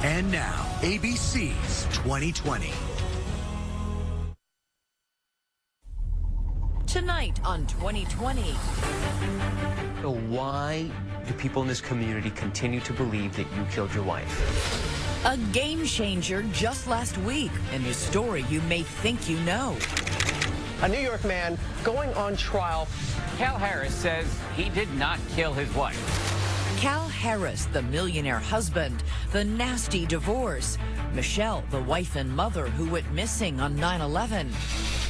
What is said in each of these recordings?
And now, ABC's 2020. Tonight on 2020. So why do people in this community continue to believe that you killed your wife? A game changer just last week in the story you may think you know. A New York man going on trial. Cal Harris says he did not kill his wife. Cal Harris, the millionaire husband, the nasty divorce. Michelle, the wife and mother who went missing on 9/11.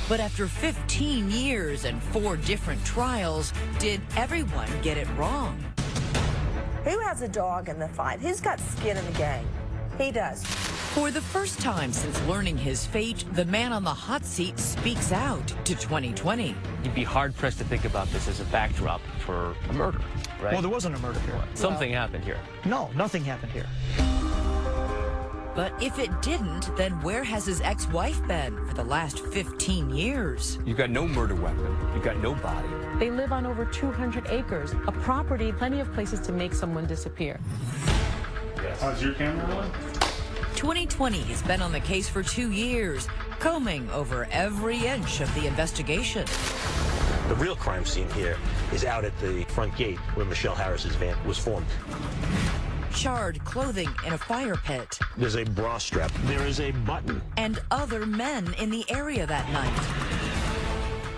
But after 15 years and 4 different trials, did everyone get it wrong? Who has a dog in the fight? Who's got skin in the game? He does. For the first time since learning his fate, the man on the hot seat speaks out to 2020. You'd be hard-pressed to think about this as a backdrop for a murder, right? Well, there wasn't a murder here. Something happened here. No, nothing happened here. But if it didn't, then where has his ex-wife been for the last 15 years? You've got no murder weapon. You've got no body. They live on over 200 acres, a property, plenty of places to make someone disappear. Yes. How's your camera rolling? 2020 has been on the case for 2 years, combing over every inch of the investigation. The real crime scene here is out at the front gate where Michelle Harris's van was formed. Charred clothing in a fire pit. There's a bra strap. There is a button. And other men in the area that night.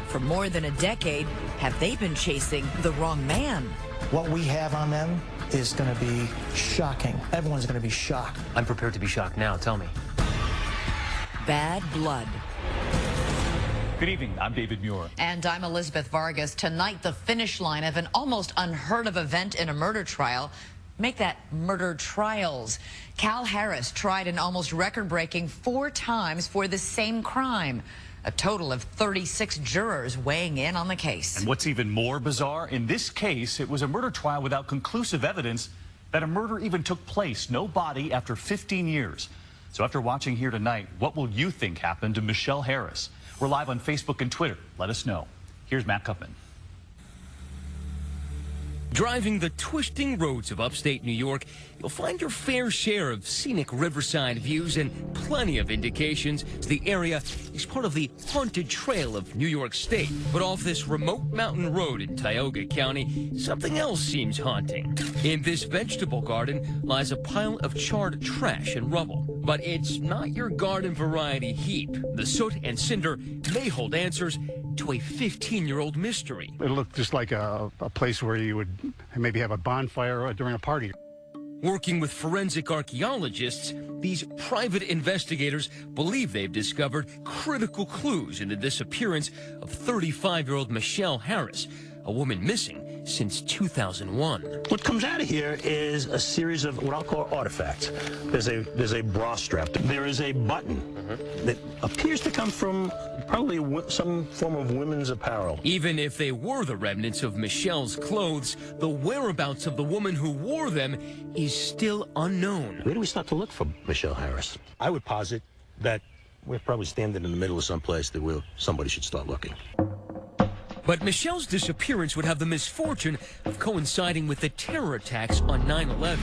For more than a decade, have they been chasing the wrong man? What we have on them is going to be shocking. Everyone's going to be shocked. I'm prepared to be shocked now. Tell me. Bad blood. Good evening. I'm David Muir. And I'm Elizabeth Vargas. Tonight, the finish line of an almost unheard of event in a murder trial. Make that murder trials. Cal Harris tried an almost record-breaking 4 times for the same crime. A total of 36 jurors weighing in on the case. And what's even more bizarre, in this case, it was a murder trial without conclusive evidence that a murder even took place. No body after 15 years. So after watching here tonight, what will you think happened to Michelle Harris? We're live on Facebook and Twitter. Let us know. Here's Matt Kupman. Driving the twisting roads of upstate New York, you'll find your fair share of scenic riverside views and plenty of indications the area is part of the haunted trail of New York State. But off this remote mountain road in Tioga County, something else seems haunting. In this vegetable garden lies a pile of charred trash and rubble. But it's not your garden variety heap. The soot and cinder may hold answers to a 15-year-old mystery. It looked just like a place where you would maybe have a bonfire during a party. Working with forensic archaeologists, these private investigators believe they've discovered critical clues in the disappearance of 35-year-old Michelle Harris, a woman missing since 2001. What comes out of here is a series of what I'll call artifacts. There's a bra strap. There is a button that appears to come from probably some form of women's apparel. Even if they were the remnants of Michelle's clothes, the whereabouts of the woman who wore them is still unknown. Where do we start to look for Michelle Harris? I would posit that we're probably standing in the middle of some place that somebody should start looking. But Michelle's disappearance would have the misfortune of coinciding with the terror attacks on 9/11.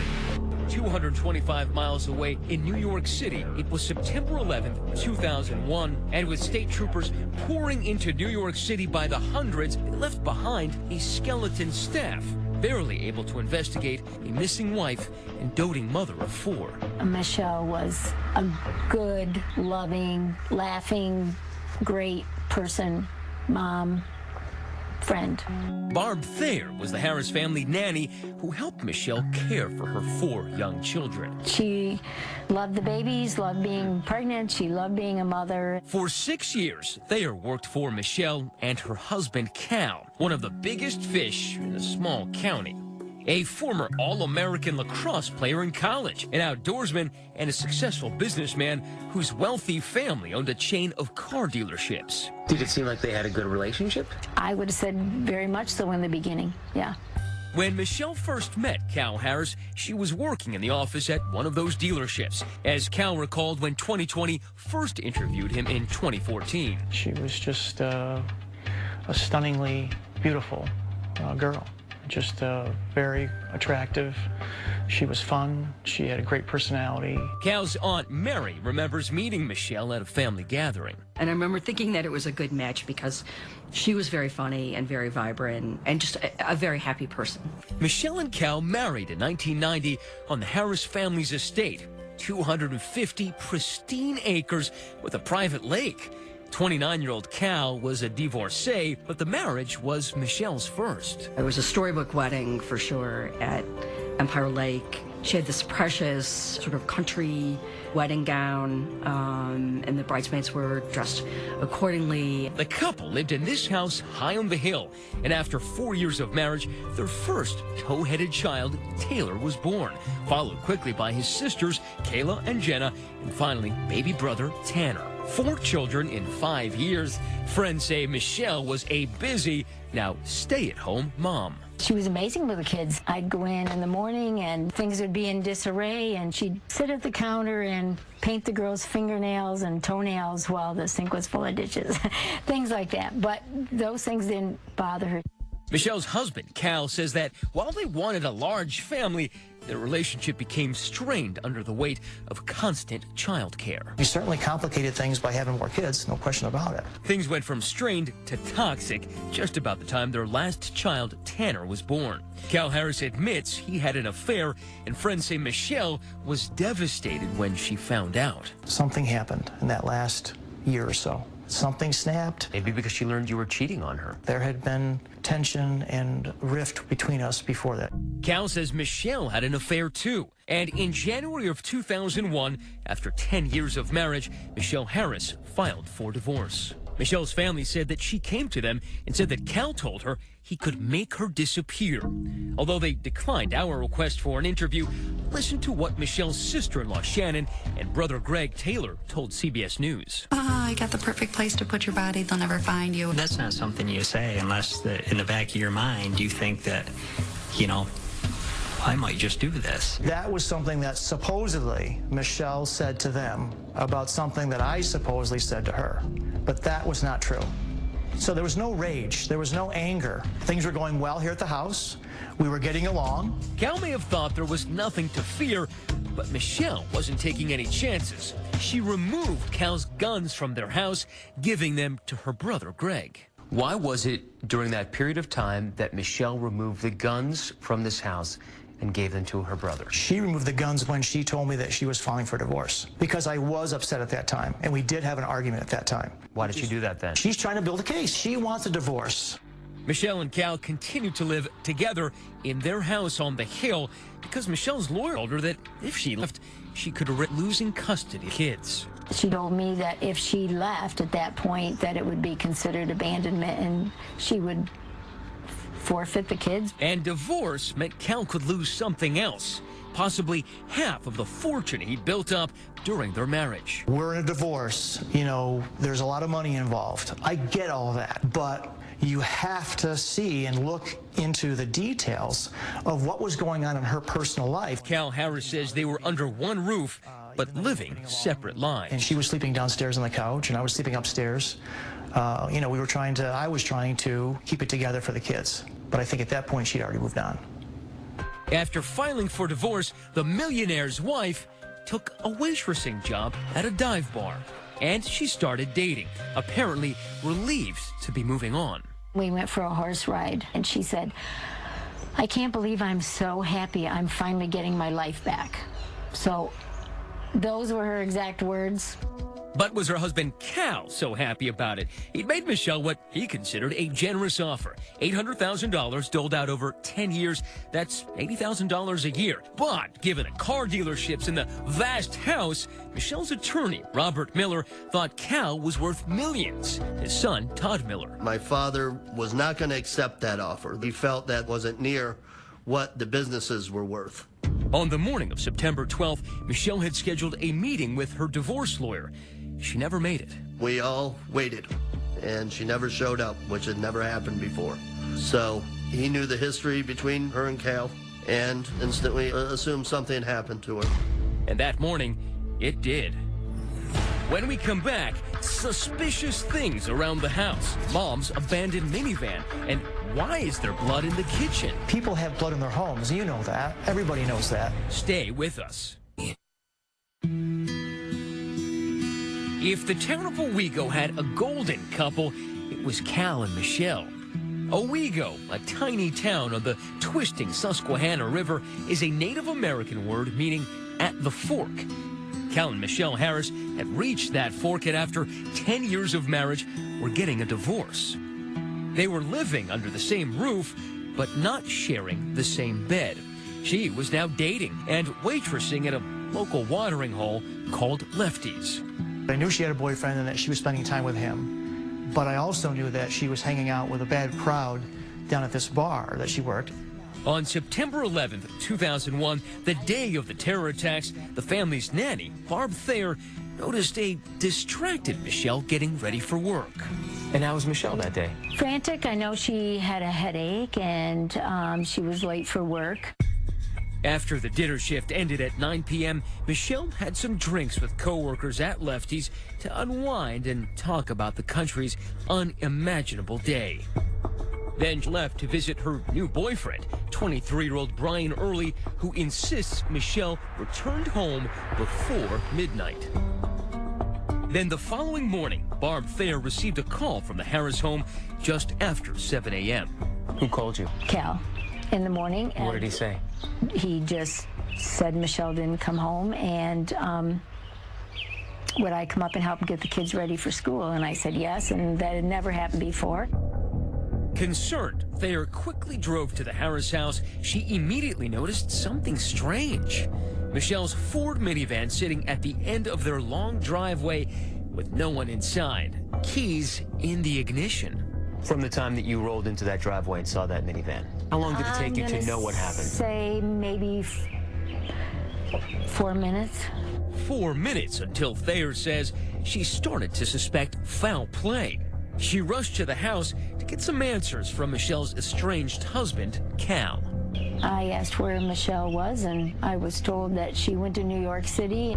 225 miles away in New York City, it was September 11th, 2001, and with state troopers pouring into New York City by the hundreds, they left behind a skeleton staff, barely able to investigate a missing wife and doting mother of 4. Michelle was a good, loving, laughing, great person, mom, friend. Barb Thayer was the Harris family nanny who helped Michelle care for her 4 young children. She loved the babies, loved being pregnant, she loved being a mother. For 6 years, Thayer worked for Michelle and her husband Cal, one of the biggest fish in a small county. A former All-American lacrosse player in college, an outdoorsman, and a successful businessman whose wealthy family owned a chain of car dealerships. Did it seem like they had a good relationship? I would have said very much so in the beginning, yeah. When Michelle first met Cal Harris, she was working in the office at one of those dealerships, as Cal recalled when 2020 first interviewed him in 2014. She was just a stunningly beautiful girl. just very attractive. She was fun. She had a great personality. Cal's Aunt Mary remembers meeting Michelle at a family gathering. And I remember thinking that it was a good match because she was very funny and very vibrant and just a very happy person. Michelle and Cal married in 1990 on the Harris family's estate, 250 pristine acres with a private lake. 29-year-old Cal was a divorcee, but the marriage was Michelle's first. It was a storybook wedding for sure at Empire Lake. She had this precious sort of country wedding gown, and the bridesmaids were dressed accordingly. The couple lived in this house high on the hill, and after 4 years of marriage, their first tow-headed child, Taylor, was born, followed quickly by his sisters, Kayla and Jenna, and finally, baby brother, Tanner. 4 children in 5 years. Friends say Michelle was a busy, now stay-at-home mom. She was amazing with the kids. I'd go in the morning and things would be in disarray, and she'd sit at the counter and paint the girls' fingernails and toenails while the sink was full of dishes. Things like that. But those things didn't bother her. Michelle's husband, Cal, says that while they wanted a large family, their relationship became strained under the weight of constant child care. You certainly complicated things by having more kids, no question about it. Things went from strained to toxic just about the time their last child, Tanner, was born. Cal Harris admits he had an affair, and friends say Michelle was devastated when she found out. Something happened in that last year or so. Something snapped. Maybe because she learned you were cheating on her. There had been tension and rift between us before that. Cal says Michelle had an affair too. And in January of 2001, after 10 years of marriage, Michelle Harris filed for divorce. Michelle's family said that she came to them and said that Cal told her he could make her disappear. Although they declined our request for an interview, listen to what Michelle's sister-in-law Shannon and brother Greg Taylor told CBS News. I got the perfect place to put your body. They'll never find you. That's not something you say unless in the back of your mind you think that, you know, I might just do this. That was something that supposedly Michelle said to them about something that I supposedly said to her. But that was not true. So there was no rage. There was no anger. Things were going well here at the house. We were getting along. Cal may have thought there was nothing to fear, but Michelle wasn't taking any chances. She removed Cal's guns from their house, giving them to her brother Greg. Why was it during that period of time that Michelle removed the guns from this house and gave them to her brother? She removed the guns when she told me that she was filing for divorce, because I was upset at that time, and we did have an argument at that time. Why did she do that then? She's trying to build a case. She wants a divorce. Michelle and Cal continue to live together in their house on the hill because Michelle's lawyer told her that if she left, she could risk losing custody of kids. She told me that if she left at that point, that it would be considered abandonment and she would forfeit the kids. And divorce meant Cal could lose something else, possibly half of the fortune he'd built up during their marriage. We're in a divorce. You know, there's a lot of money involved. I get all that, but you have to see and look into the details of what was going on in her personal life. Cal Harris says they were under one roof, but living separate lives. And she was sleeping downstairs on the couch, and I was sleeping upstairs. You know, I was trying to keep it together for the kids. But I think at that point, she'd already moved on. After filing for divorce, the millionaire's wife took a waitressing job at a dive bar. And she started dating, apparently relieved to be moving on. We went for a horse ride, and she said, I can't believe I'm so happy I'm finally getting my life back. So those were her exact words. But was her husband Cal so happy about it? He'd made Michelle what he considered a generous offer. $800,000 doled out over 10 years. That's $80,000 a year. But given the car dealerships and the vast house, Michelle's attorney, Robert Miller, thought Cal was worth millions. His son, Todd Miller. My father was not going to accept that offer. He felt that wasn't near what the businesses were worth. On the morning of September 12th, Michelle had scheduled a meeting with her divorce lawyer. She never made it. We all waited, and she never showed up, which had never happened before. So he knew the history between her and Cal, and instantly assumed something happened to her. And that morning, it did. When we come back, suspicious things around the house, Mom's abandoned minivan, and why is there blood in the kitchen? People have blood in their homes. You know that. Everybody knows that. Stay with us. If the town of Owego had a golden couple, it was Cal and Michelle. Owego, a tiny town on the twisting Susquehanna River, is a Native American word meaning at the fork. Cal and Michelle Harris had reached that fork, and after 10 years of marriage, were getting a divorce. They were living under the same roof, but not sharing the same bed. She was now dating and waitressing at a local watering hole called Lefty's. I knew she had a boyfriend and that she was spending time with him, but I also knew that she was hanging out with a bad crowd down at this bar that she worked. On September 11th, 2001, the day of the terror attacks, the family's nanny, Barb Thayer, noticed a distracted Michelle getting ready for work. And how was Michelle that day? Frantic. I know she had a headache and she was late for work. After the dinner shift ended at 9 p.m., Michelle had some drinks with coworkers at Lefty's to unwind and talk about the country's unimaginable day. Then she left to visit her new boyfriend, 23-year-old Brian Early, who insists Michelle returned home before midnight. Then the following morning, Barb Thayer received a call from the Harris home just after 7 a.m. Who called you? Cal, in the morning. What did he say? He just said Michelle didn't come home, and would I come up and help get the kids ready for school? And I said yes, and that had never happened before. Concerned, Thayer quickly drove to the Harris house. She immediately noticed something strange. Michelle's Ford minivan sitting at the end of their long driveway with no one inside. Keys in the ignition. From the time that you rolled into that driveway and saw that minivan, how long did it take you to know what happened? Say maybe 4 minutes. 4 minutes until Thayer says she started to suspect foul play. She rushed to the house to get some answers from Michelle's estranged husband, Cal. I asked where Michelle was, and I was told that she went to New York City.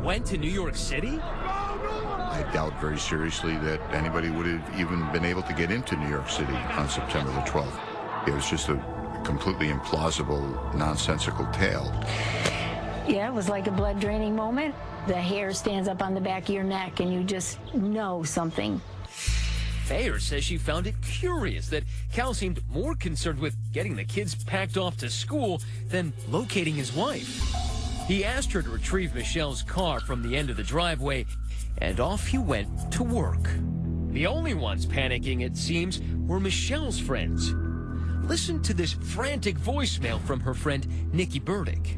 Went to New York City? I doubt very seriously that anybody would have even been able to get into New York City on September the 12th. It was just a completely implausible, nonsensical tale. Yeah, it was like a blood-draining moment. The hair stands up on the back of your neck, and you just know something. Thayer says she found it curious that Cal seemed more concerned with getting the kids packed off to school than locating his wife. He asked her to retrieve Michelle's car from the end of the driveway, and off he went to work. The only ones panicking, it seems, were Michelle's friends. Listen to this frantic voicemail from her friend, Nikki Burdick.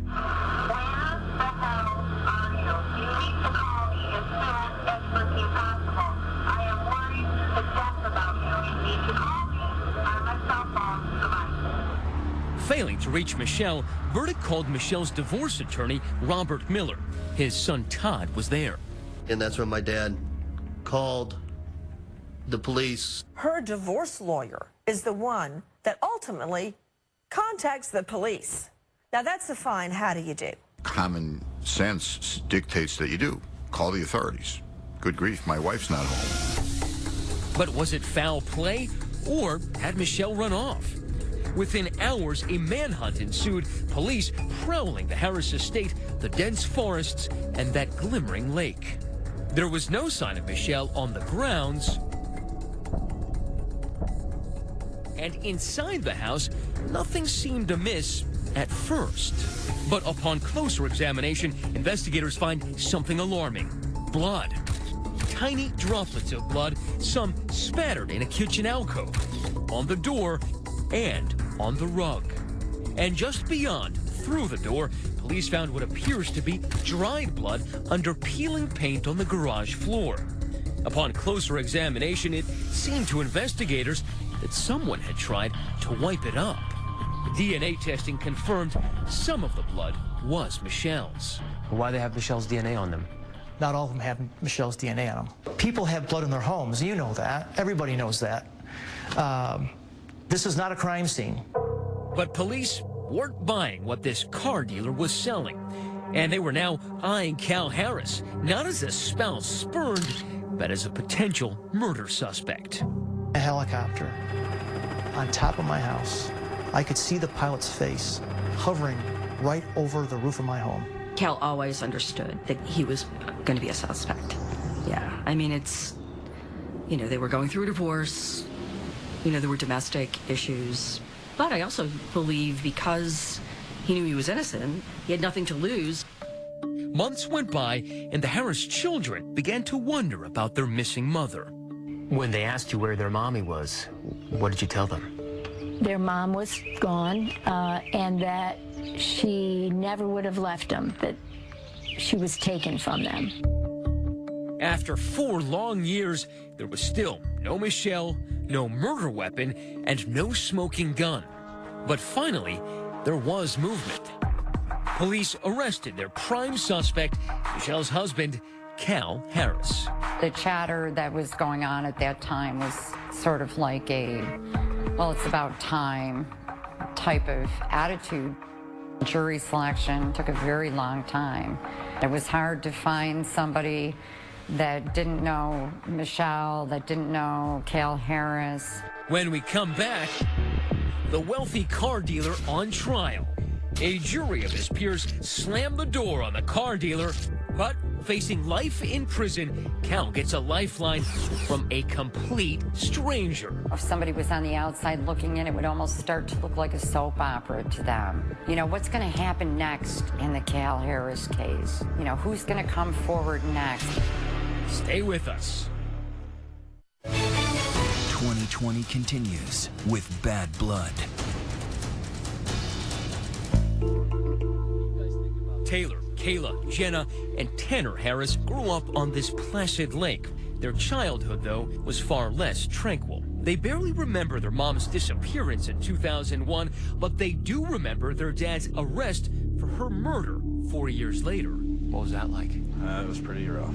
Failing to reach Michelle, Burdick called Michelle's divorce attorney, Robert Miller. His son, Todd, was there. And that's when my dad called the police. Her divorce lawyer is the one that ultimately contacts the police. Now, that's the fine. How do you do? Common sense dictates that you do. Call the authorities. Good grief, my wife's not home. But was it foul play, or had Michelle run off? Within hours, a manhunt ensued, police prowling the Harris estate, the dense forests, and that glimmering lake. There was no sign of Michelle on the grounds, and inside the house, nothing seemed amiss at first. But upon closer examination, investigators find something alarming. Blood. Tiny droplets of blood, some spattered in a kitchen alcove, on the door, and on the rug. And just beyond, through the door, police found what appears to be dried blood under peeling paint on the garage floor. Upon closer examination, it seemed to investigators that someone had tried to wipe it up. DNA testing confirmed some of the blood was Michelle's. Why they have Michelle's DNA on them? Not all of them have Michelle's DNA on them. People have blood in their homes. You know that. Everybody knows that. This is not a crime scene. But police weren't buying what this car dealer was selling. And they were now eyeing Cal Harris, not as a spouse spurned, but as a potential murder suspect. A helicopter on top of my house. I could see the pilot's face hovering right over the roof of my home. Cal always understood that he was going to be a suspect. Yeah, I mean, it's, you know, they were going through a divorce, you know, there were domestic issues. But I also believe because he knew he was innocent, he had nothing to lose. Months went by, and the Harris children began to wonder about their missing mother. When they asked you where their mommy was, what did you tell them? Their mom was gone, and that she never would have left them, that she was taken from them. After 4 long years, there was still no Michelle, no murder weapon, and no smoking gun. But finally, there was movement. Police arrested their prime suspect, Michelle's husband, Cal Harris. The chatter that was going on at that time was sort of like a, well, it's about time type of attitude. Jury selection took a very long time. It was hard to find somebody that didn't know Michelle, that didn't know Cal Harris. When we come back, the wealthy car dealer on trial. A jury of his peers slammed the door on the car dealer, but facing life in prison, Cal gets a lifeline from a complete stranger. If somebody was on the outside looking in, it would almost start to look like a soap opera to them. You know, what's going to happen next in the Cal Harris case? You know, who's going to come forward next? Stay with us. 2020 continues with Bad Blood. Taylor, Kayla, Jenna, and Tanner Harris grew up on this placid lake. Their childhood, though, was far less tranquil. They barely remember their mom's disappearance in 2001, but they do remember their dad's arrest for her murder 4 years later. What was that like? It was pretty rough.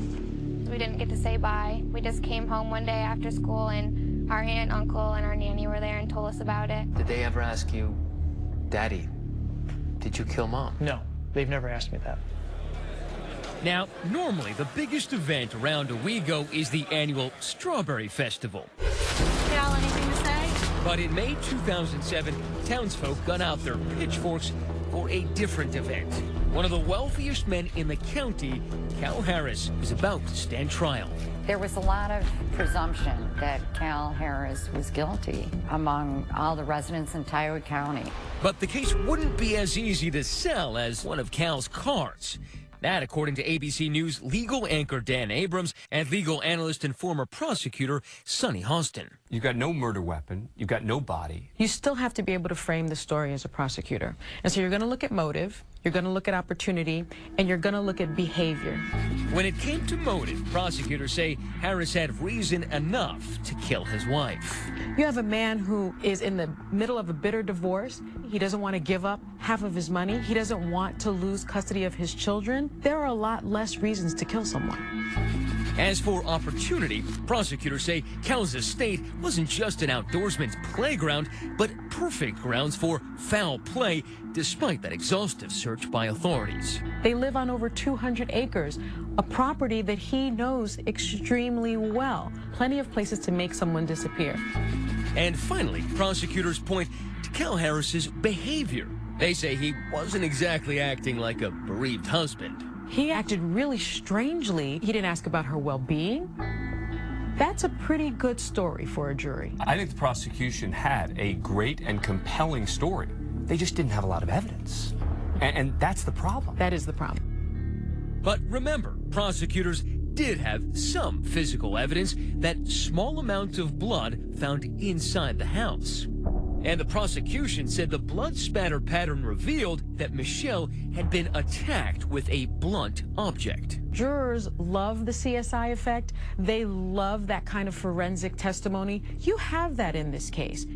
We didn't get to say bye. We just came home one day after school, and our aunt, uncle, and our nanny were there and told us about it. Did they ever ask you, Daddy, did you kill Mom? No, they've never asked me that. Now, normally the biggest event around Owego is the annual Strawberry Festival. Cal, anything to say? But in May 2007, townsfolk got out their pitchforks for a different event. One of the wealthiest men in the county, Cal Harris, was about to stand trial. There was a lot of presumption that Cal Harris was guilty among all the residents in Tioga County. But the case wouldn't be as easy to sell as one of Cal's cards. That, according to ABC News legal anchor Dan Abrams and legal analyst and former prosecutor Sonny Hostin. You've got no murder weapon. You've got no body. You still have to be able to frame the story as a prosecutor. And so you're going to look at motive, you're going to look at opportunity, and you're going to look at behavior. When it came to motive, prosecutors say Harris had reason enough to kill his wife. You have a man who is in the middle of a bitter divorce. He doesn't want to give up half of his money. He doesn't want to lose custody of his children. There are a lot less reasons to kill someone. As for opportunity, prosecutors say Cal's estate wasn't just an outdoorsman's playground, but perfect grounds for foul play, despite that exhaustive search by authorities. They live on over 200 acres, a property that he knows extremely well. Plenty of places to make someone disappear. And finally, prosecutors point to Cal Harris's behavior. They say he wasn't exactly acting like a bereaved husband. He acted really strangely. He didn't ask about her well-being. That's a pretty good story for a jury. I think the prosecution had a great and compelling story. They just didn't have a lot of evidence. And that's the problem. That is the problem. But remember, prosecutors did have some physical evidence, that small amount of blood found inside the house. And the prosecution said the blood spatter pattern revealed that Michelle had been attacked with a blunt object. Jurors love the CSI effect. They love that kind of forensic testimony. You have that in this case.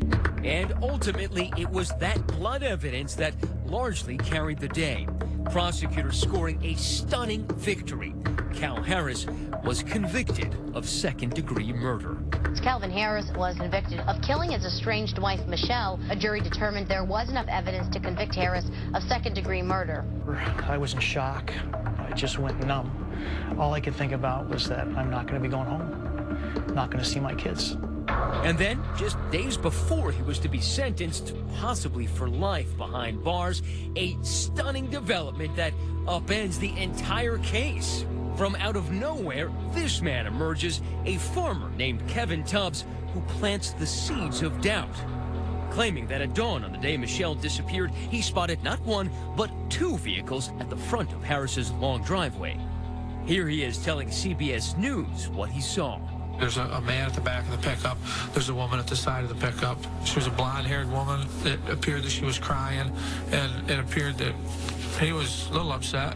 And ultimately, it was that blood evidence that largely carried the day. prosecutors scoring a stunning victory. Cal Harris was convicted of second-degree murder. Calvin Harris was convicted of killing his estranged wife, Michelle. A jury determined there was enough evidence to convict Harris of second-degree murder. I was in shock. I just went numb. All I could think about was that I'm not going to be going home. I'm not going to see my kids. And then, just days before he was to be sentenced, possibly for life behind bars, a stunning development that upends the entire case. From out of nowhere, this man emerges, a farmer named Kevin Tubbs, who plants the seeds of doubt. Claiming that at dawn on the day Michelle disappeared, he spotted not one, but two vehicles at the front of Harris's long driveway. Here he is telling CBS News what he saw. There's a man at the back of the pickup. There's a woman at the side of the pickup. She was a blonde-haired woman. It appeared that she was crying, and it appeared that he was a little upset.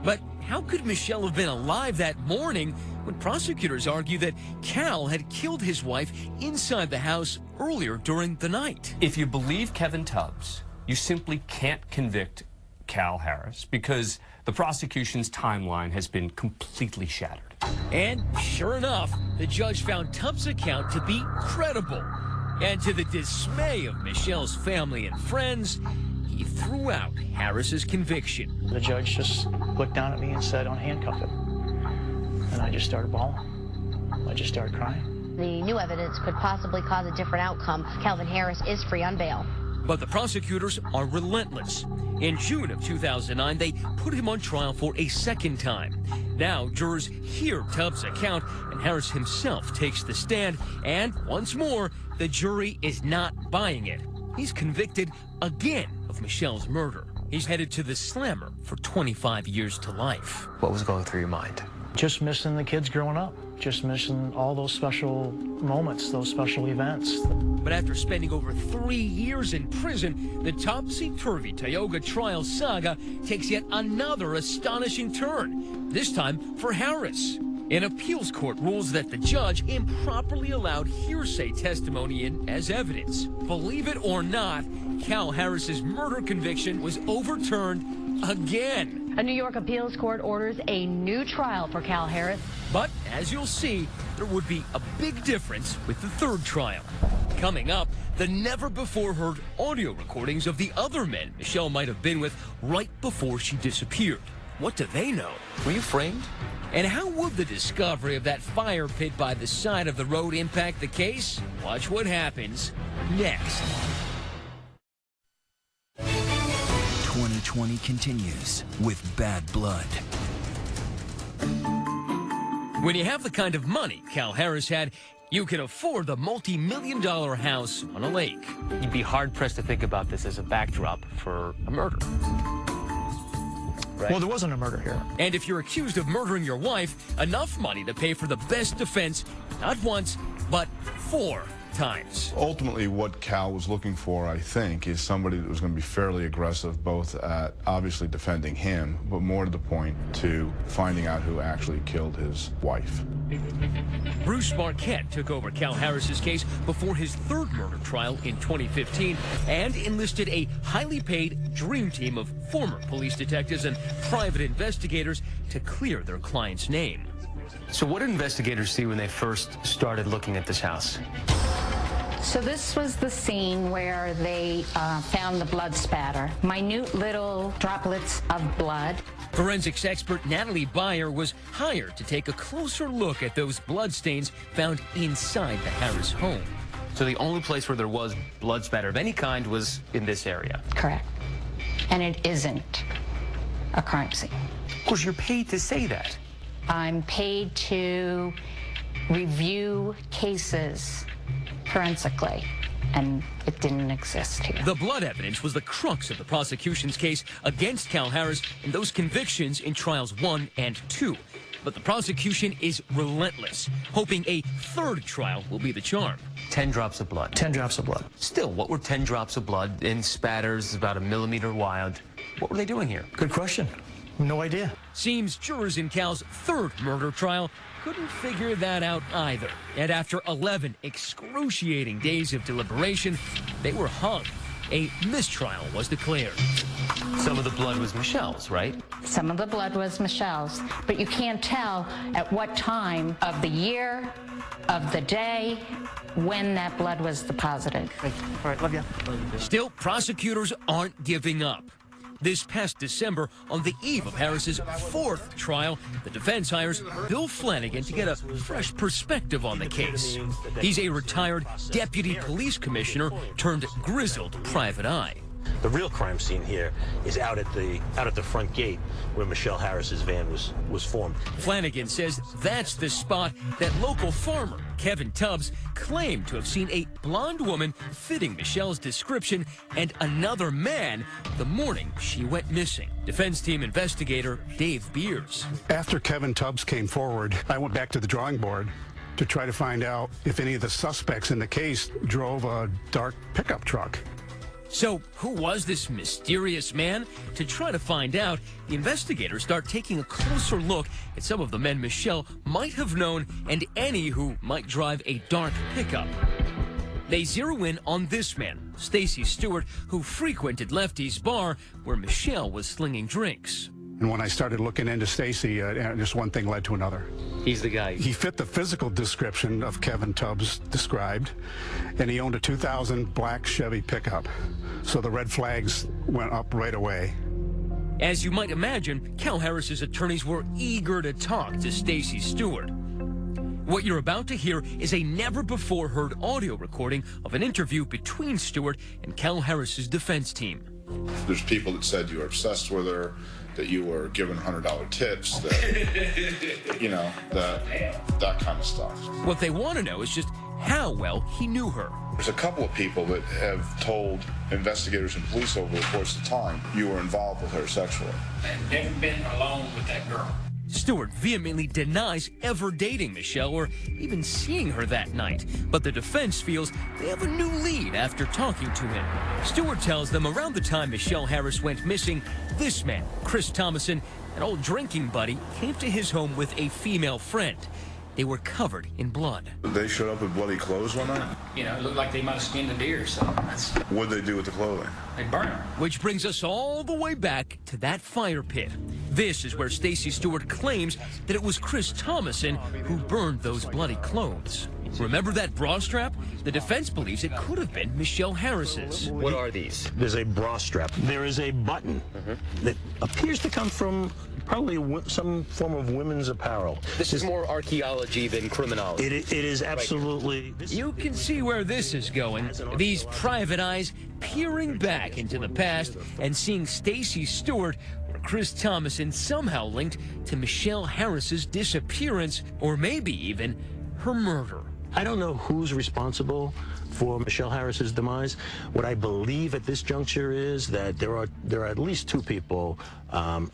But how could Michelle have been alive that morning when prosecutors argue that Cal had killed his wife inside the house earlier during the night? If you believe Kevin Tubbs, you simply can't convict Cal Harris because the prosecution's timeline has been completely shattered. And sure enough, the judge found Tubbs' account to be credible. And to the dismay of Michelle's family and friends, he threw out Harris's conviction. The judge just looked down at me and said, "Unhandcuff him." And I just started bawling. I just started crying. The new evidence could possibly cause a different outcome. Calvin Harris is free on bail. But the prosecutors are relentless. In June of 2009, they put him on trial for a second time. Now, jurors hear Tubbs' account, and Harris himself takes the stand. And once more, the jury is not buying it. He's convicted again of Michelle's murder. He's headed to the slammer for 25 years to life. What was going through your mind? Just missing the kids growing up. Just missing all those special moments, those special events. But after spending over 3 years in prison, the topsy-turvy Tioga trial saga takes yet another astonishing turn, this time for Harris. An appeals court rules that the judge improperly allowed hearsay testimony in as evidence. Believe it or not, Cal Harris's murder conviction was overturned again. A New York appeals court orders a new trial for Cal Harris. But as you'll see, there would be a big difference with the third trial. Coming up, the never-before-heard audio recordings of the other men Michelle might have been with right before she disappeared. What do they know? Were you framed? And how would the discovery of that fire pit by the side of the road impact the case? Watch what happens next. 2020 continues with Bad Blood. When you have the kind of money Cal Harris had, you can afford the multi-million-dollar house on a lake. You'd be hard-pressed to think about this as a backdrop for a murder. Right? Well, there wasn't a murder here. And if you're accused of murdering your wife, enough money to pay for the best defense, not once, but 4 times. Ultimately, what Cal was looking for, I think, is somebody that was going to be fairly aggressive, both at obviously defending him, but more to the point to finding out who actually killed his wife. Bruce Marquette took over Cal Harris's case before his third murder trial in 2015 and enlisted a highly paid dream team of former police detectives and private investigators to clear their client's name. So what did investigators see when they first started looking at this house? So this was the scene where they found the blood spatter, minute little droplets of blood. Forensics expert Natalie Byer was hired to take a closer look at those bloodstains found inside the Harris home. So the only place where there was blood spatter of any kind was in this area? Correct. And it isn't a crime scene. Of course, you're paid to say that. I'm paid to review cases forensically, and it didn't exist here. The blood evidence was the crux of the prosecution's case against Cal Harris and those convictions in trials 1 and 2. But the prosecution is relentless, hoping a third trial will be the charm. 10 drops of blood. 10 drops of blood. Still, what were 10 drops of blood in spatters about 1 millimeter wide? What were they doing here? Good question. No idea. Seems jurors in Cal's third murder trial couldn't figure that out either. And after 11 excruciating days of deliberation, they were hung. A mistrial was declared. Some of the blood was Michelle's, right? Some of the blood was Michelle's, but you can't tell at what time of the year, of the day, when that blood was deposited. All right, love you. Still, prosecutors aren't giving up. This past December, on the eve of Harris's 4th trial, the defense hires Bill Flanagan to get a fresh perspective on the case. He's a retired deputy police commissioner turned grizzled private eye. The real crime scene here is out at the front gate where Michelle Harris's van was formed. Flanagan says that's the spot that local farmer Kevin Tubbs claimed to have seen a blonde woman fitting Michelle's description and another man the morning she went missing. Defense team investigator Dave Beers. After Kevin Tubbs came forward, I went back to the drawing board to try to find out if any of the suspects in the case drove a dark pickup truck. So, who was this mysterious man? To try to find out, the investigators start taking a closer look at some of the men Michelle might have known and any who might drive a dark pickup. They zero in on this man, Stacy Stewart, who frequented Lefty's bar where Michelle was slinging drinks. And when I started looking into Stacy, just one thing led to another. He's the guy. He fit the physical description of Kevin Tubbs described, and he owned a 2000 black Chevy pickup. So the red flags went up right away. As you might imagine, Cal Harris's attorneys were eager to talk to Stacy Stewart. What you're about to hear is a never-before-heard audio recording of an interview between Stewart and Cal Harris's defense team. There's people that said you were obsessed with her, that you were giving $100 tips, that, you know, that kind of stuff. What they want to know is just how well he knew her. There's a couple of people that have told investigators and police over the course of time you were involved with her sexually. I've never been alone with that girl. Stewart vehemently denies ever dating Michelle or even seeing her that night. But the defense feels they have a new lead after talking to him. Stewart tells them around the time Michelle Harris went missing, this man, Chris Thomason, an old drinking buddy, came to his home with a female friend. They were covered in blood. They showed up with bloody clothes one night? You know, it looked like they might have skinned a deer or something. What'd they do with the clothing? They burned her. Which brings us all the way back to that fire pit. This is where Stacy Stewart claims that it was Chris Thomason who burned those bloody clothes. Remember that bra strap? The defense believes it could have been Michelle Harris's. What are these? There's a bra strap. There is a button that appears to come from probably some form of women's apparel. This is more archaeology than criminology. It is absolutely. You can see where this is going. These private eyes peering back into the past and seeing Stacy Stewart or Chris Thomason somehow linked to Michelle Harris's disappearance, or maybe even her murder. I don't know who's responsible for Michelle Harris's demise. What I believe at this juncture is that there are at least two people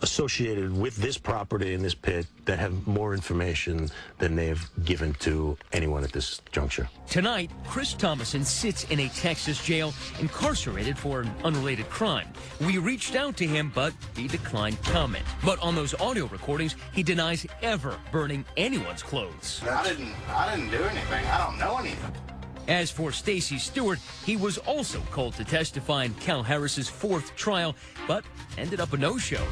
associated with this property in this pit that have more information than they've given to anyone at this juncture. Tonight, Chris Thomason sits in a Texas jail incarcerated for an unrelated crime. We reached out to him, but he declined comment. But on those audio recordings, he denies ever burning anyone's clothes. I didn't do anything. I don't know anything. As for Stacy Stewart, he was also called to testify in Cal Harris's 4th trial, but ended up a no-show.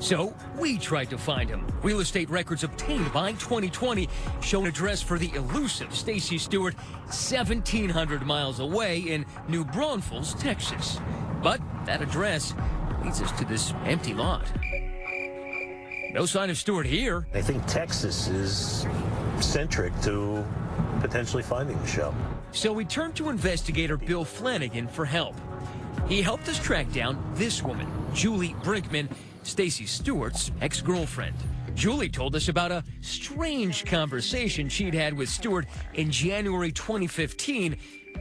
So we tried to find him. Real estate records obtained by 2020 show an address for the elusive Stacy Stewart 1,700 miles away in New Braunfels, Texas. But that address leads us to this empty lot. No sign of Stewart here. I think Texas is centric to potentially finding Michelle. So we turned to investigator Bill Flanagan for help. He helped us track down this woman, Julie Brinkman, Stacy Stewart's ex-girlfriend. Julie told us about a strange conversation she'd had with Stewart in January 2015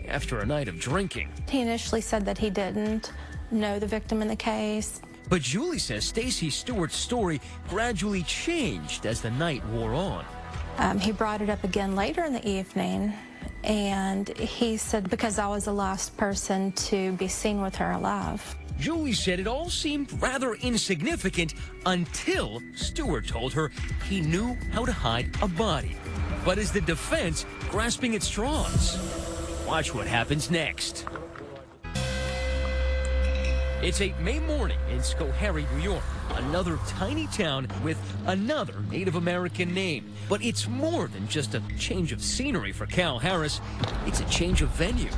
after a night of drinking. He initially said that he didn't know the victim in the case. But Julie says Stacy Stewart's story gradually changed as the night wore on. He brought it up again later in the evening, and he said because I was the last person to be seen with her alive. Julie said it all seemed rather insignificant until Stewart told her he knew how to hide a body. But is the defense grasping at straws? Watch what happens next. It's a May morning in 𝐁𝐚𝐝, New York, another tiny town with another Native American name. But it's more than just a change of scenery for Cal Harris. It's a change of venue.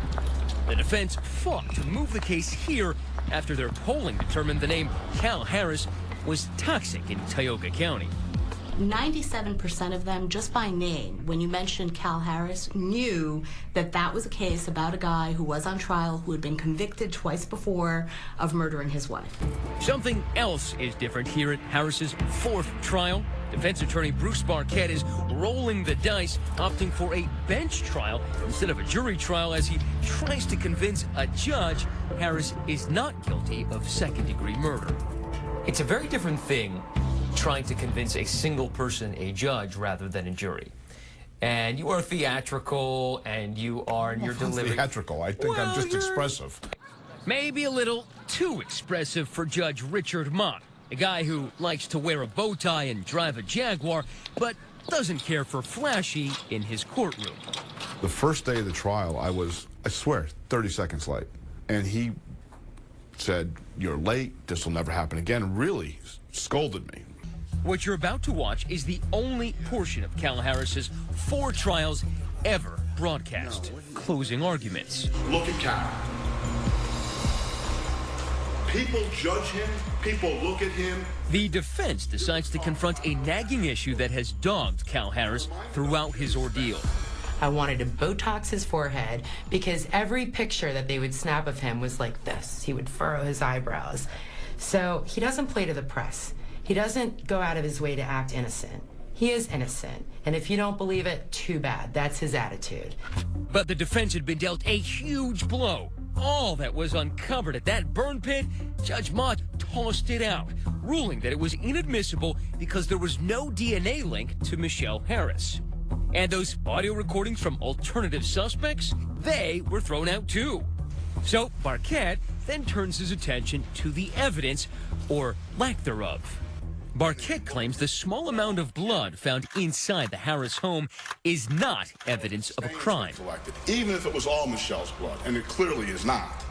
The defense fought to move the case here after their polling determined the name Cal Harris was toxic in Tioga County. 97% of them, just by name, when you mentioned Cal Harris, knew that that was a case about a guy who was on trial, who had been convicted twice before of murdering his wife. Something else is different here at Harris's fourth trial. Defense attorney Bruce Barquette is rolling the dice, opting for a bench trial instead of a jury trial as he tries to convince a judge Harris is not guilty of second-degree murder. It's a very different thing trying to convince a single person, a judge, rather than a jury. And you are theatrical, and you are in your delivery. Theatrical. I think I'm just expressive. Maybe a little too expressive for Judge Richard Mott, a guy who likes to wear a bow tie and drive a Jaguar, but doesn't care for flashy in his courtroom. The first day of the trial, I swear, 30 seconds late. And he said, "You're late, this will never happen again," really scolded me. What you're about to watch is the only portion of Cal Harris's 4 trials ever broadcast. Closing arguments. Look at Cal. People judge him, people look at him. The defense decides to confront a nagging issue that has dogged Cal Harris throughout his ordeal. I wanted to Botox his forehead because every picture that they would snap of him was like this. He would furrow his eyebrows. So he doesn't play to the press. He doesn't go out of his way to act innocent. He is innocent. And if you don't believe it, too bad. That's his attitude. But the defense had been dealt a huge blow. All that was uncovered at that burn pit, Judge Mott tossed it out, ruling that it was inadmissible because there was no DNA link to Michelle Harris. And those audio recordings from alternative suspects, they were thrown out too. So Barquette then turns his attention to the evidence, or lack thereof. Barquette claims the small amount of blood found inside the Harris home is not evidence of a crime. Even if it was all Michelle's blood, and it clearly is not.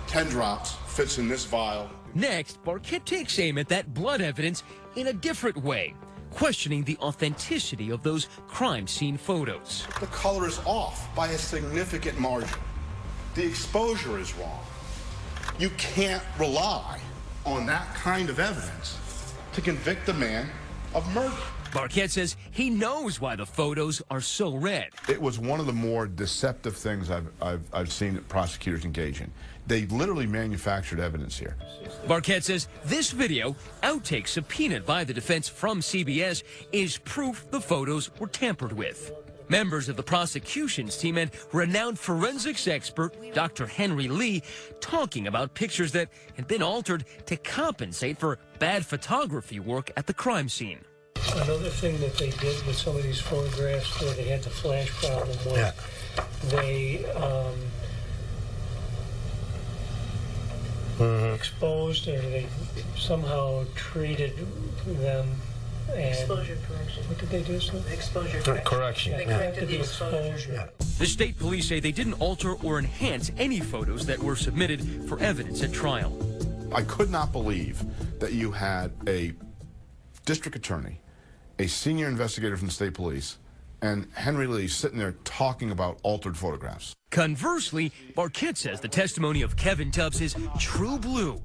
10 drops, fits in this vial. Next, Barquette takes aim at that blood evidence in a different way, questioning the authenticity of those crime scene photos. The color is off by a significant margin. The exposure is wrong. You can't rely on that kind of evidence to convict a man of murder. Barquette says he knows why the photos are so red. It was one of the more deceptive things I've seen prosecutors engage in. They literally manufactured evidence here. Barquette says this video, outtake subpoenaed by the defense from CBS, is proof the photos were tampered with. Members of the prosecution's team and renowned forensics expert Dr. Henry Lee talking about pictures that had been altered to compensate for bad photography work at the crime scene. Another thing that they did with some of these photographs where they had the flash problem was they exposed, or they somehow treated them. And exposure correction. What did they do, sir? Exposure correction. They corrected the exposure. The state police say they didn't alter or enhance any photos that were submitted for evidence at trial. I could not believe that you had a district attorney, a senior investigator from the state police, and Henry Lee sitting there talking about altered photographs. Conversely, Barquette says the testimony of Kevin Tubbs is true blue.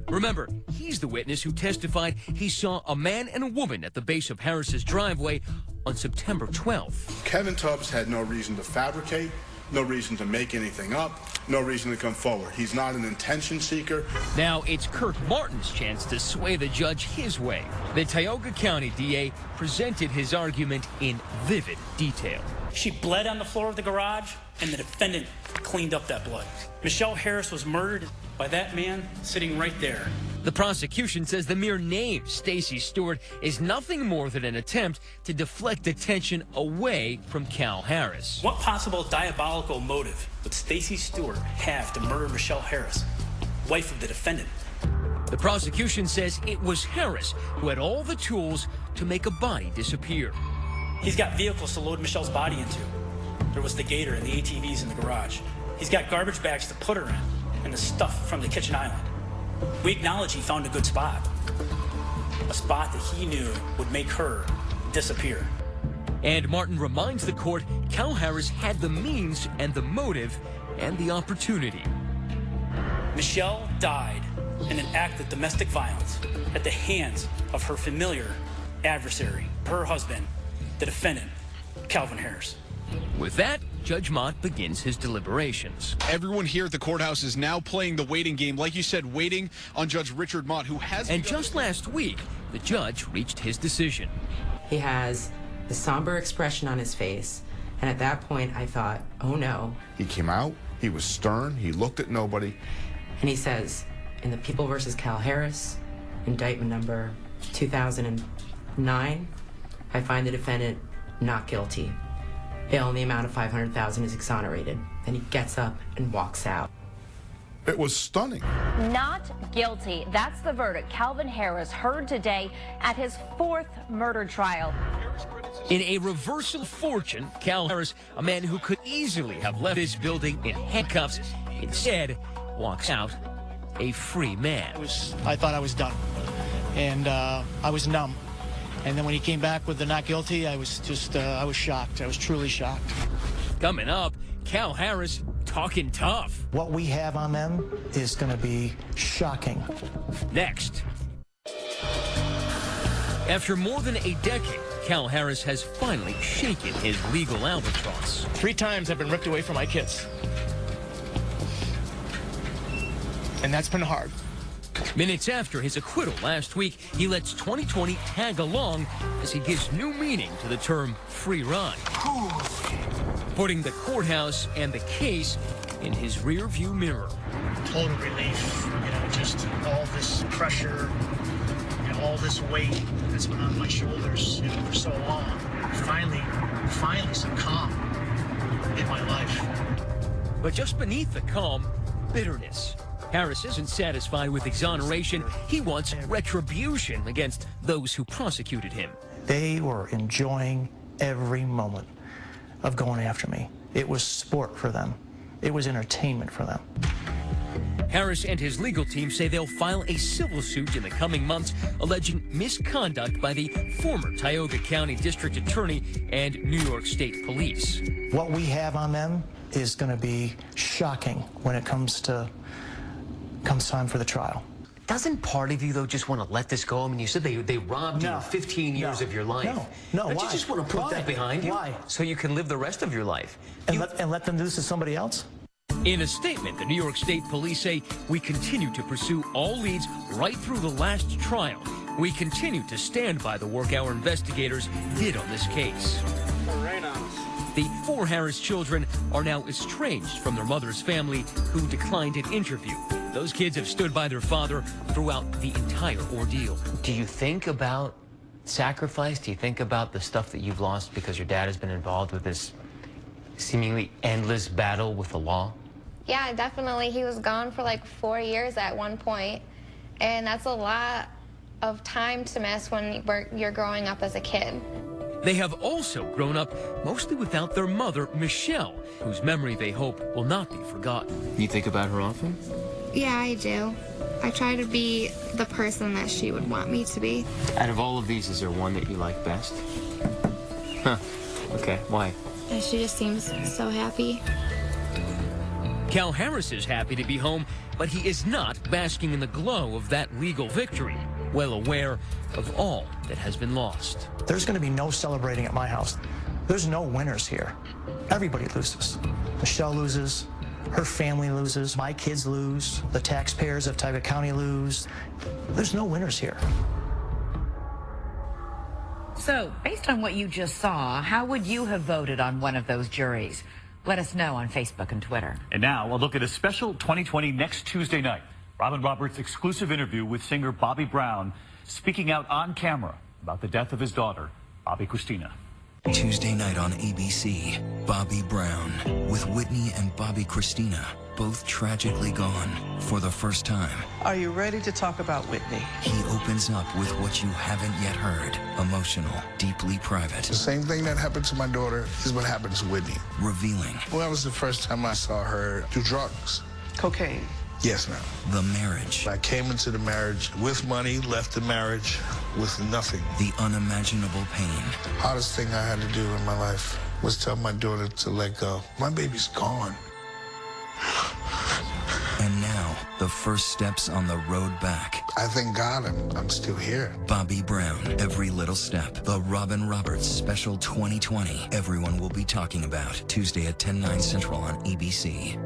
Remember, he's the witness who testified he saw a man and a woman at the base of Harris's driveway on September 12th. Kevin Tubbs had no reason to fabricate, no reason to make anything up, no reason to come forward. He's not an intention seeker. Now it's Kirk Martin's chance to sway the judge his way. The Tioga County DA presented his argument in vivid detail. She bled on the floor of the garage, and the defendant cleaned up that blood. Michelle Harris was murdered by that man sitting right there. The prosecution says the mere name Stacy Stewart is nothing more than an attempt to deflect attention away from Cal Harris. What possible diabolical motive would Stacy Stewart have to murder Michelle Harris, wife of the defendant? The prosecution says it was Harris who had all the tools to make a body disappear. He's got vehicles to load Michelle's body into. There was the gator and the ATVs in the garage. He's got garbage bags to put her in. and the stuff from the kitchen island. We acknowledge he found a good spot. A spot that he knew would make her disappear. And Martin reminds the court Cal Harris had the means and the motive and the opportunity. Michelle died in an act of domestic violence at the hands of her familiar adversary, her husband, the defendant, Calvin Harris. With that, Judge Mott begins his deliberations. Everyone here at the courthouse is now playing the waiting game, like you said, waiting on Judge Richard Mott, who has... And just last week, the judge reached his decision. He has a somber expression on his face, and at that point I thought, oh no. He came out, he was stern, he looked at nobody. And he says, in the People versus Cal Harris, indictment number 2009, I find the defendant not guilty. Bail in the amount of $500,000 is exonerated. Then he gets up and walks out. It was stunning. Not guilty. That's the verdict Calvin Harris heard today at his 4th murder trial. In a reversal of fortune, Cal Harris, a man who could easily have left his building in handcuffs, instead walks out a free man. I thought I was done, and I was numb. And then when he came back with the not guilty, I was shocked. I was truly shocked. Coming up, Cal Harris talking tough. What we have on them is going to be shocking. Next. After more than a decade, Cal Harris has finally shaken his legal albatross. 3 times I've been ripped away from my kids. And that's been hard. Minutes after his acquittal last week, he lets 2020 tag along as he gives new meaning to the term free ride, putting the courthouse and the case in his rearview mirror. Total relief, just all this pressure, all this weight that's been on my shoulders, for so long. Finally some calm in my life. But just beneath the calm, bitterness. Harris isn't satisfied with exoneration. He wants retribution against those who prosecuted him. They were enjoying every moment of going after me. It was sport for them. It was entertainment for them. Harris and his legal team say they'll file a civil suit in the coming months alleging misconduct by the former Tioga County District Attorney and New York State Police. What we have on them is going to be shocking when it comes time for the trial. Doesn't part of you, though, just want to let this go? I mean, you said they robbed you 15 years of your life. No, Don't why? you just want to put that behind you? Why? So you can live the rest of your life. And let them do this to somebody else? In a statement, the New York State Police say, "We continue to pursue all leads right through the last trial. We continue to stand by the work our investigators did on this case." The 4 Harris children are now estranged from their mother's family, who declined an interview. Those kids have stood by their father throughout the entire ordeal. Do you think about sacrifice? Do you think about the stuff that you've lost because your dad has been involved with this seemingly endless battle with the law? Yeah, definitely. He was gone for like 4 years at one point, and that's a lot of time to miss when you're growing up as a kid. They have also grown up mostly without their mother, Michelle, whose memory they hope will not be forgotten. You think about her often? Yeah, I do. I try to be the person that she would want me to be. Out of all of these, is there one that you like best? Huh. Okay, why? She just seems so happy. Cal Harris is happy to be home, but he is not basking in the glow of that legal victory, well aware of all that has been lost. There's going to be no celebrating at my house. There's no winners here. Everybody loses. Michelle loses. Her family loses. My kids lose. The taxpayers of Tioga County lose. There's no winners here. So, based on what you just saw, how would you have voted on one of those juries? Let us know on Facebook and Twitter. And now, a look at a special 2020 next Tuesday night. Robin Roberts' exclusive interview with singer Bobby Brown, speaking out on camera about the death of his daughter, Bobby Christina. Tuesday night on ABC, Bobby Brown with Whitney and Bobby Christina, both tragically gone for the first time. Are you ready to talk about Whitney? He opens up with what you haven't yet heard. Emotional, deeply private. The same thing that happened to my daughter is what happened to Whitney. Revealing. Well, that was the first time I saw her do drugs. Cocaine. Yes, ma'am. The marriage. I came into the marriage with money, left the marriage with nothing. The unimaginable pain. Hardest thing I had to do in my life was tell my daughter to let go. My baby's gone. And now, the first steps on the road back. I thank God I'm still here. Bobby Brown, Every Little Step. The Robin Roberts Special 2020. Everyone will be talking about. Tuesday at 10/9 Central on ABC.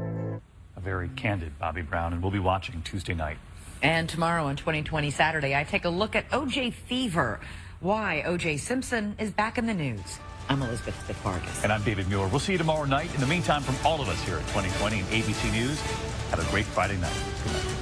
A very candid Bobby Brown, and we'll be watching Tuesday night. And tomorrow on 2020 Saturday, I take a look at O.J. fever. Why O.J. Simpson is back in the news. I'm Elizabeth Vargas. And I'm David Muir. We'll see you tomorrow night. In the meantime, from all of us here at 2020 and ABC News, have a great Friday night. Good night.